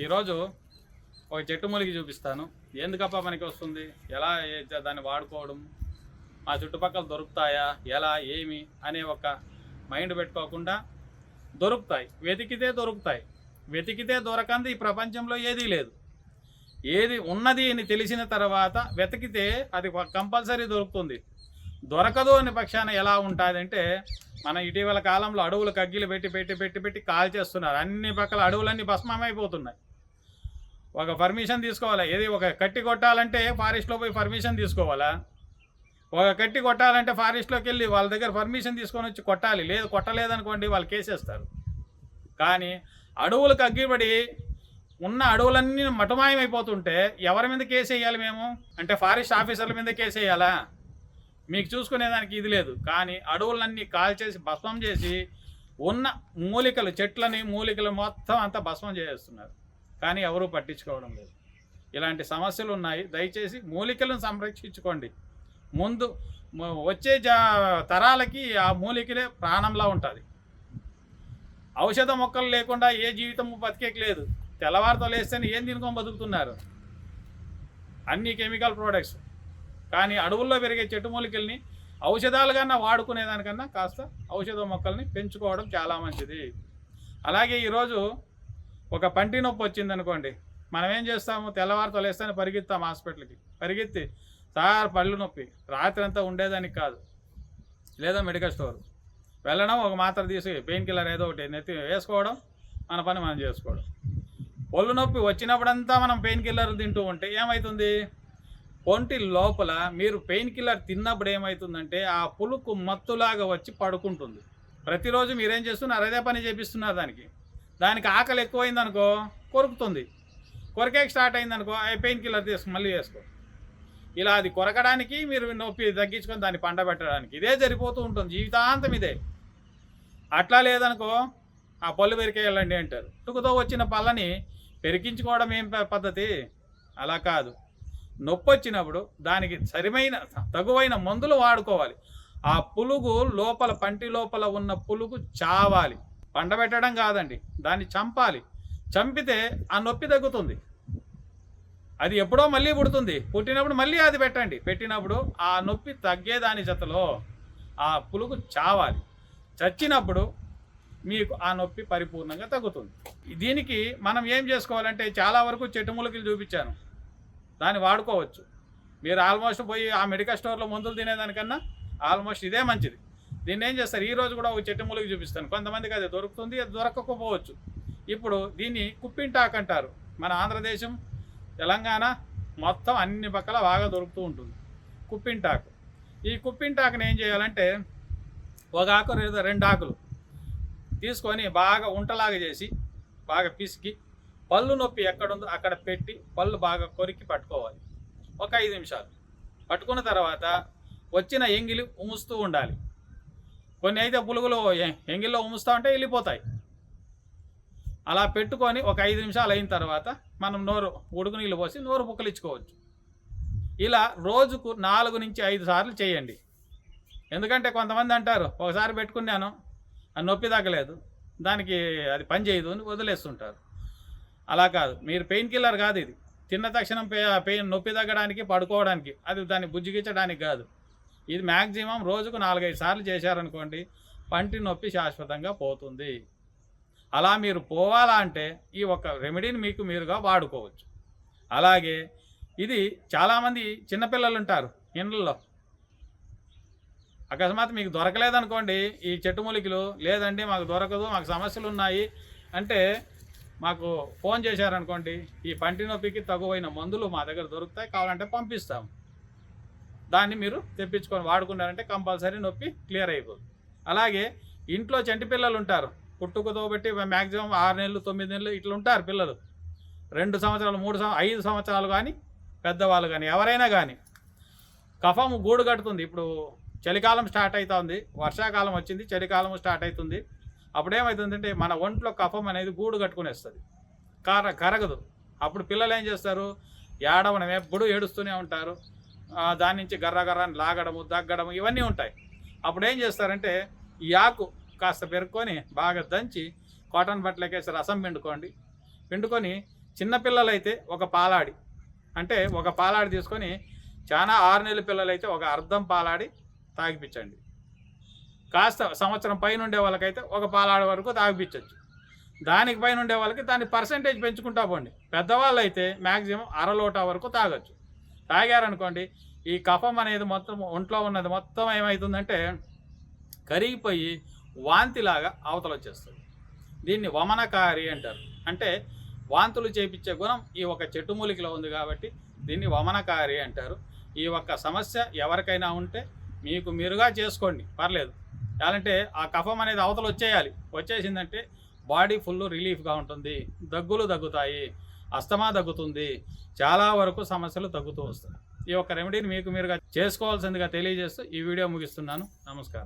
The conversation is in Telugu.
ఈరోజు ఒక చెట్టు మూలికి చూపిస్తాను. ఎందుకప్ప మనకి వస్తుంది, ఎలా దాన్ని వాడుకోవడం, మా చుట్టుపక్కల దొరుకుతాయా, ఎలా ఏమి అనే ఒక మైండ్ పెట్టుకోకుండా దొరుకుతాయి. వెతికితే దొరకంది ఈ ప్రపంచంలో ఏదీ లేదు. ఏది ఉన్నది అని తెలిసిన తర్వాత వెతికితే అది కంపల్సరీ దొరుకుతుంది. దొరకదు అనే పక్షాన ఎలా ఉంటుందంటే, మన ఇటీవల కాలంలో అడవులు కగ్గిలు పెట్టి పెట్టి పెట్టి పెట్టి కాల్చేస్తున్నారు. అన్ని పక్కల అడవులన్నీ భస్మమైపోతున్నాయి. ఒక పర్మిషన్ తీసుకోవాలా, ఏది ఒక కట్టి కొట్టాలంటే ఫారెస్ట్లో పోయి పర్మిషన్ తీసుకోవాలా, ఒక కట్టి కొట్టాలంటే ఫారెస్ట్లోకి వెళ్ళి వాళ్ళ దగ్గర పర్మిషన్ తీసుకొని వచ్చి కొట్టాలి. లేదు కొట్టలేదనుకోండి వాళ్ళు కేసేస్తారు. కానీ అడవులకు అగ్గిపడి ఉన్న అడవులన్నీ మటుమాయమైపోతుంటే ఎవరి మీద కేసు వేయాలి మేము? అంటే ఫారెస్ట్ ఆఫీసర్ల మీద కేసు వేయాలా? మీకు చూసుకునేదానికి ఇది లేదు. కానీ అడవులన్నీ కాల్చేసి భస్మం చేసి ఉన్న మూలికలు, చెట్లని మూలికలు మొత్తం అంతా భస్మం చేస్తున్నారు. కానీ ఎవరూ పట్టించుకోవడం లేదు. ఇలాంటి సమస్యలు ఉన్నాయి. దయచేసి మూలికలను సంరక్షించుకోండి. ముందు వచ్చే తరాలకి ఆ మూలికలే ప్రాణంలా ఉంటుంది. ఔషధ మొక్కలు లేకుండా ఏ జీవితం బతికేకి లేదు. తెల్లవారితో లేస్తేనే ఏం తినుకొని బతుకుతున్నారు? అన్ని కెమికల్ ప్రోడక్ట్స్. కానీ అడవుల్లో పెరిగే చెట్టు మూలికల్ని ఔషధాలుగా వాడుకునేదానికన్నా కాస్త ఔషధ మొక్కల్ని పెంచుకోవడం చాలా మంచిది. అలాగే ఈరోజు ఒక పంటి నొప్పి వచ్చిందనుకోండి, మనం ఏం చేస్తాము? తెల్లవారితో లేస్తేనే పరిగెత్తాం హాస్పిటల్కి. పరిగెత్తి సార్ పళ్ళు నొప్పి, రాత్రి అంతా ఉండేదానికి కాదు, లేదా మెడికల్ స్టోర్ వెళ్ళడం, ఒక మాత్ర తీసి పెయిన్ కిల్లర్ ఏదో ఒకటి నెత్తి వేసుకోవడం, మన పని మనం చేసుకోవడం. ఒళ్ళు నొప్పి వచ్చినప్పుడంతా మనం పెయిన్ కిల్లర్ తింటూ ఉంటే ఏమవుతుంది? ఒంటి లోపల మీరు పెయిన్ కిల్లర్ తిన్నప్పుడు ఏమవుతుందంటే ఆ పులుకు మత్తులాగా వచ్చి పడుకుంటుంది. ప్రతిరోజు మీరేం చేస్తున్నారు? అదే పని చేపిస్తున్నారు. దానికి ఆకలి ఎక్కువైందనుకో కొరుకుతుంది. కొరికేకి స్టార్ట్ అయిందనుకో పెయిన్ కిల్లర్ మళ్ళీ వేసుకో. ఇలా అది కొరకడానికి, మీరు నొప్పి తగ్గించుకొని దాన్ని పండబెట్టడానికి ఇదే సరిపోతూ ఉంటుంది జీవితాంతం ఇదే. అట్లా లేదనుకో ఆ పళ్ళు పెరికేయాలండి అంటారు. పుట్టుకతో వచ్చిన పళ్ళని పెరికించుకోవడం ఏం పద్ధతి? అలా కాదు. నొప్పి వచ్చినప్పుడు దానికి సరిమైన తగువైన మందులు వాడుకోవాలి. ఆ పులుగు లోపల, పంటి లోపల ఉన్న పులుగు చావాలి. పండబెట్టడం కాదండి, దాన్ని చంపాలి. చంపితే ఆ నొప్పి తగ్గుతుంది. అది ఎప్పుడో మళ్ళీ పుడుతుంది. పుట్టినప్పుడు మళ్ళీ అది పెట్టండి. పెట్టినప్పుడు ఆ నొప్పి తగ్గేదాని జతలో ఆ పులుగు చావాలి. చచ్చినప్పుడు మీకు ఆ నొప్పి పరిపూర్ణంగా తగ్గుతుంది. దీనికి మనం ఏం చేసుకోవాలంటే, చాలా వరకు చెట్టు మూలికలు చూపించాను, దాన్ని వాడుకోవచ్చు. మీరు ఆల్మోస్ట్ పోయి ఆ మెడికల్ స్టోర్లో మందులు తినేదానికన్నా ఆల్మోస్ట్ ఇదే మంచిది. దీన్ని ఏం చేస్తారు? ఈరోజు కూడా ఒక చెట్టు మూలిక చూపిస్తాను. కొంతమందికి అది దొరుకుతుంది, అది దొరకకపోవచ్చు. ఇప్పుడు దీన్ని కుప్పింటాకు అంటారు. మన ఆంధ్రదేశం, తెలంగాణ మొత్తం అన్ని పక్కల బాగా దొరుకుతూ ఉంటుంది కుప్పింటాకు. ఈ కుప్పింటాకుని ఏం చేయాలంటే, ఒక ఆకు లేదా 2 ఆకులు తీసుకొని బాగా ఉంటలాగా చేసి బాగా పిసికి పళ్ళు నొప్పి ఎక్కడుందో అక్కడ పెట్టి పళ్ళు బాగా కొరికి పట్టుకోవాలి. ఒక 5 నిమిషాలు పట్టుకున్న తర్వాత వచ్చిన ఎంగిలి ఉముస్తూ ఉండాలి. కొన్ని అయితే పులుగులు ఎంగిల్లో ఉముస్తూ ఉంటే వెళ్ళిపోతాయి. అలా పెట్టుకొని ఒక 5 నిమిషాలు అయిన తర్వాత మనం ఉడుకు నీళ్ళు పోసి నోరు పుక్కలించుకోవచ్చు. ఇలా రోజుకు 4 నుంచి 5 సార్లు చేయండి. ఎందుకంటే కొంతమంది అంటారు, ఒకసారి పెట్టుకున్నాను అది నొప్పి తగ్గలేదు, దానికి అది పని చేయదు అని వదిలేస్తుంటారు. అలా కాదు. మీరు పెయిన్ కిల్లర్ కాదు ఇది. తిన్న తక్షణం పెయిన్ నొప్పి తగ్గడానికి, పడుకోవడానికి, అది దాన్ని బుజ్జిగించడానికి కాదు. ఇది మ్యాక్సిమం రోజుకు 4-5 సార్లు చేశారనుకోండి, పంటి నొప్పి శాశ్వతంగా పోతుంది. అలా మీరు పోవాలా అంటే ఈ ఒక రెమెడీని మీకు మీరుగా వాడుకోవచ్చు. అలాగే ఇది చాలామంది చిన్నపిల్లలు ఉంటారు ఇండ్లలో. అకస్మాత్ మీకు దొరకలేదనుకోండి ఈ చెట్టు మూలికలు, లేదండి మాకు దొరకదు, మాకు సమస్యలు ఉన్నాయి అంటే మాకు ఫోన్ చేశారనుకోండి, ఈ పంటి నొప్పికి తగువైన మందులు మా దగ్గర దొరుకుతాయి, కావాలంటే పంపిస్తాము. దాన్ని మీరు తెప్పించుకొని వాడుకున్నారంటే కంపల్సరీ నొప్పి క్లియర్ అయిపోతుంది. అలాగే ఇంట్లో చంటి పిల్లలు ఉంటారు, పుట్టుకతో బట్టి మ్యాక్సిమం 6 నెలలు 9 నెలలు ఇట్లా ఉంటారు పిల్లలు. 2 సంవత్సరాలు 3 సంవత్సరాలు 5 సంవత్సరాలు కానీ పెద్దవాళ్ళు కానీ ఎవరైనా కానీ కఫం గూడు కట్టుతుంది. ఇప్పుడు చలికాలం స్టార్ట్ అవుతా ఉంది, వర్షాకాలం వచ్చింది, చలికాలం స్టార్ట్ అవుతుంది. అప్పుడు ఏమవుతుందంటే మన ఒంట్లో కఫం అనేది గూడు కట్టుకునేస్తుంది, కరగదు. అప్పుడు పిల్లలు ఏం చేస్తారు? ఏడవడం, ఎప్పుడు ఏడుస్తూనే ఉంటారు. దాని నుంచి గర్రని లాగడము, దగ్గడము ఇవన్నీ ఉంటాయి. అప్పుడు ఏం చేస్తారంటే ఈ ఆకు కాస్త పెరుక్కొని బాగా దంచి కాటన్ బట్టలకేసి రసం పిండుకోండి. పిండుకొని చిన్నపిల్లలైతే ఒక పాలాడి, అంటే ఒక పాలాడి తీసుకొని, చాలా 6 నెలల పిల్లలైతే ఒక అర్ధం పాలాడి తాగిపించండి. కాస్త సంవత్సరం పైన ఉండే వాళ్ళకైతే ఒక పాలాడి వరకు తాగిపించవచ్చు. దానికి పైన ఉండే వాళ్ళకి దాని పర్సంటేజ్ పెంచుకుంటా పోండి. పెద్దవాళ్ళు అయితే మ్యాక్సిమం అరలోటా వరకు తాగొచ్చు. తాగారనుకోండి, ఈ కఫం అనేది మొత్తం ఒంట్లో ఉన్నది మొత్తం ఏమవుతుందంటే కరిగిపోయి వాంతిలాగా అవతల వచ్చేస్తుంది. దీన్ని వమనకారి అంటారు. అంటే వాంతులు చేపించే గుణం ఈ ఒక చెట్టు మూలికలో ఉంది కాబట్టి దీన్ని వమనకారి అంటారు. ఈ ఒక్క సమస్య ఎవరికైనా ఉంటే మీకు మీరుగా చేసుకోండి, పర్లేదు. ఎలాంటే ఆ కఫం అనేది అవతల వచ్చేయాలి. వచ్చేసిందంటే బాడీ ఫుల్ రిలీఫ్గా ఉంటుంది, దగ్గులు తగ్గుతాయి, అస్తమా తగ్గుతుంది, చాలా వరకు సమస్యలు తగ్గుతూ వస్తాయి. ఈ యొక్క రెమెడీని మీకు మీరుగా చేసుకోవాల్సిందిగా తెలియజేస్తూ ఈ వీడియో ముగిస్తున్నాను. నమస్కారం.